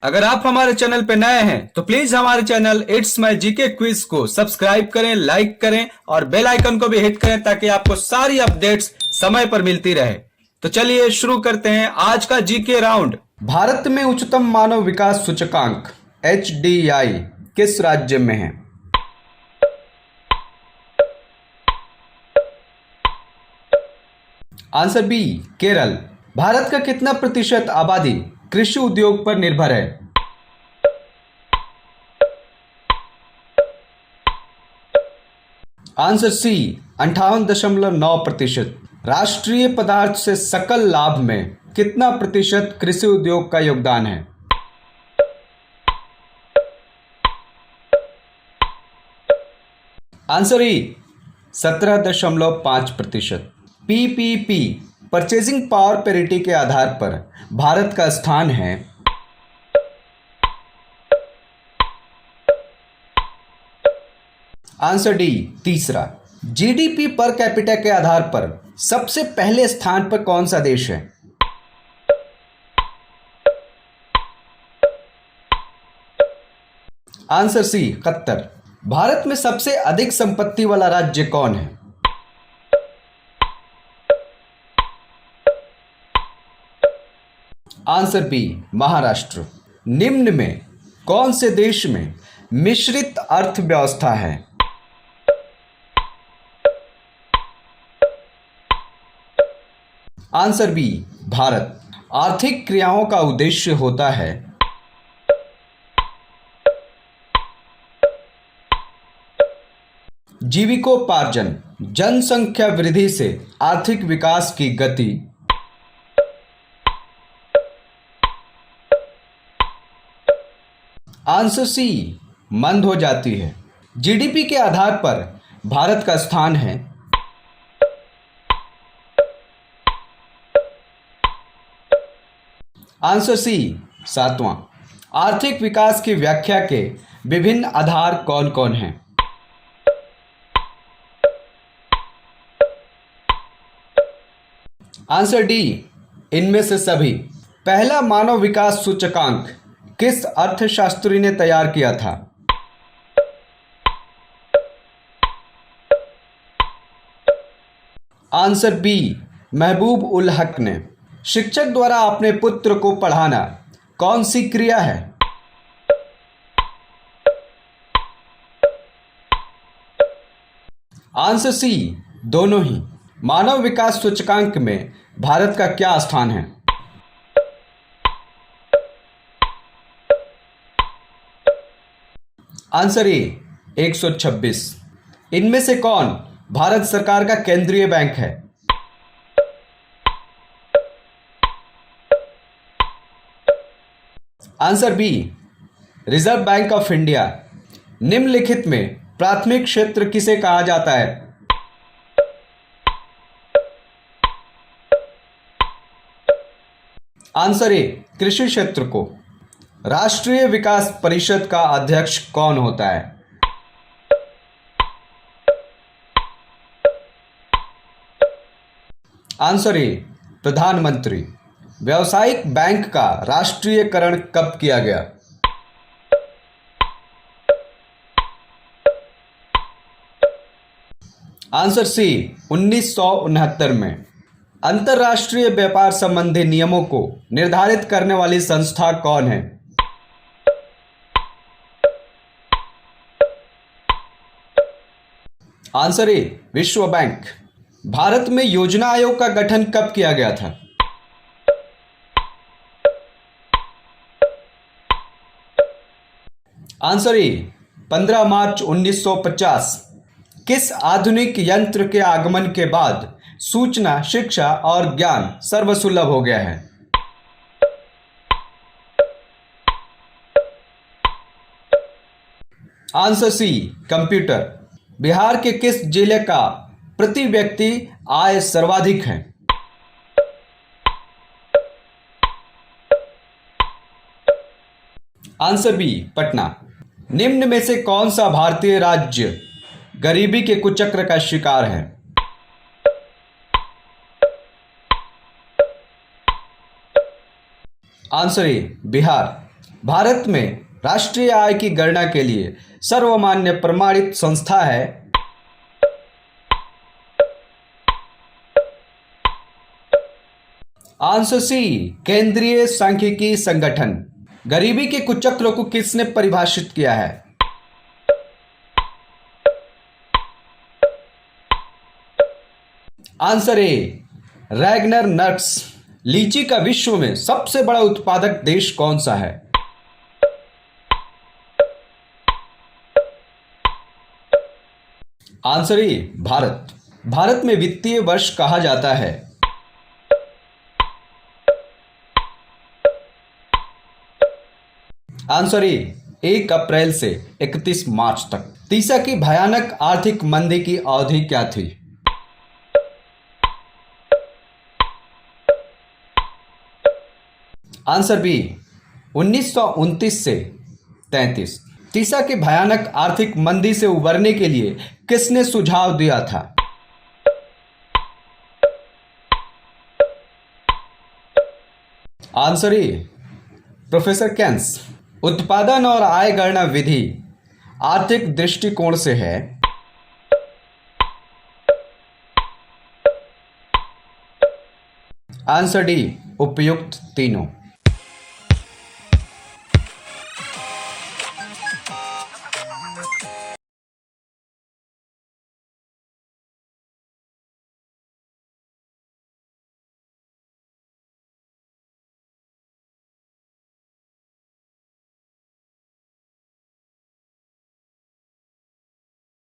अगर आप हमारे चैनल पे नए हैं तो प्लीज हमारे channel it's my GK quiz को सब्सक्राइब करें, लाइक करें और बेल आइकन को भी हिट करें ताकि आपको सारी अपडेट्स समय पर मिलती रहे। तो चलिए शुरू करते हैं आज का जीके राउंड। भारत में उच्चतम मानव विकास सूचकांक HDI किस राज्य में है? Answer B, Kerala. भारत का कितना प्रतिशत आबादी कृषि उद्योग पर निर्भर है? Answer C, 58.9%। राष्ट्रीय पदार्थ से सकल लाभ में कितना प्रतिशत कृषि उद्योग का योगदान है? आंसर ई, 17.5%। PPP परचेजिंग पावर पैरिटी के आधार पर भारत का स्थान है? आंसर डी, तीसरा। GDP पर कैपिटा के आधार पर सबसे पहले स्थान पर कौन सा देश है? आंसर सी, कतर। भारत में सबसे अधिक संपत्ति वाला राज्य कौन है? Answer B, Maharashtra. निम्न में कौन से देश में मिश्रित अर्थव्यवस्था है? Answer B, Bharat. आर्थिक क्रियाओं का उद्देश्य होता है? जीविकोपार्जन। जनसंख्या वृद्धि से आर्थिक विकास की गति। आंसर सी, मंद हो जाती है। GDP के आधार पर भारत का स्थान है? आंसर सी, 7वां। आर्थिक विकास की व्याख्या के विभिन्न आधार कौन कौन हैं? आंसर डी, इनमें से सभी। पहला मानव विकास सूचकांक किस अर्थशास्त्री ने तैयार किया था? आंसर बी, महबूब उल हक ने। शिक्षक द्वारा अपने पुत्र को पढ़ाना कौन सी क्रिया है? आंसर सी, दोनों ही। मानव विकास सूचकांक में भारत का क्या स्थान है? Answer A, 126। इनमें से कौन भारत सरकार का केंद्रीय बैंक है? Answer B, reserve bank of India. निम्नलिखित में प्राथमिक क्षेत्र किसे कहा जाता है? आंसर ए, कृषि क्षेत्र को। राष्ट्रीय विकास परिषद का अध्यक्ष कौन होता है? आंसर ए, प्रधानमंत्री। व्यावसायिक बैंक का राष्ट्रीयकरण कब किया गया? आंसर सी, 1969 में। अंतर्राष्ट्रीय व्यापार संबंधी नियमों को निर्धारित करने वाली संस्था कौन है? आंसर ए, विश्व बैंक। भारत में योजना आयोग का गठन कब किया गया था? आंसर ए, 15 मार्च 1950। किस आधुनिक यंत्र के आगमन के बाद सूचना, शिक्षा और ज्ञान सर्वसुलभ हो गया है? आंसर सी, कंप्यूटर। बिहार के किस जिले का प्रति व्यक्ति आय सर्वाधिक है? Answer B, Patna. निम्न में से कौन सा भारतीय राज्य गरीबी के कुचक्र का शिकार है? Answer A, Bihar. भारत में राष्ट्रीय आय की गणना के लिए सर्वमान्य प्रमाणित संस्था है। आंसर सी, केंद्रीय सांख्यिकी संगठन। गरीबी के कुचक्र को किसने परिभाषित किया है? Answer A, Ragnar nuts. लीची का विश्व में सबसे बड़ा उत्पादक देश कौन सा है? Answer A, Bharat. भारत में वित्तीय वर्ष कहा जाता है। आंसर ए, 1 अप्रैल से 31 मार्च तक। तीसा की भयानक आर्थिक मंदी की अवधि क्या थी? आंसर बी, 1929 से 33। तीसा की भयानक आर्थिक मंदी से उबरने के लिए किसने सुझाव दिया था? Answer A, professor Keynes. उत्पादन और आय गणना विधि आर्थिक दृष्टिकोण से है। आंसर डी, उपयुक्त तीनों।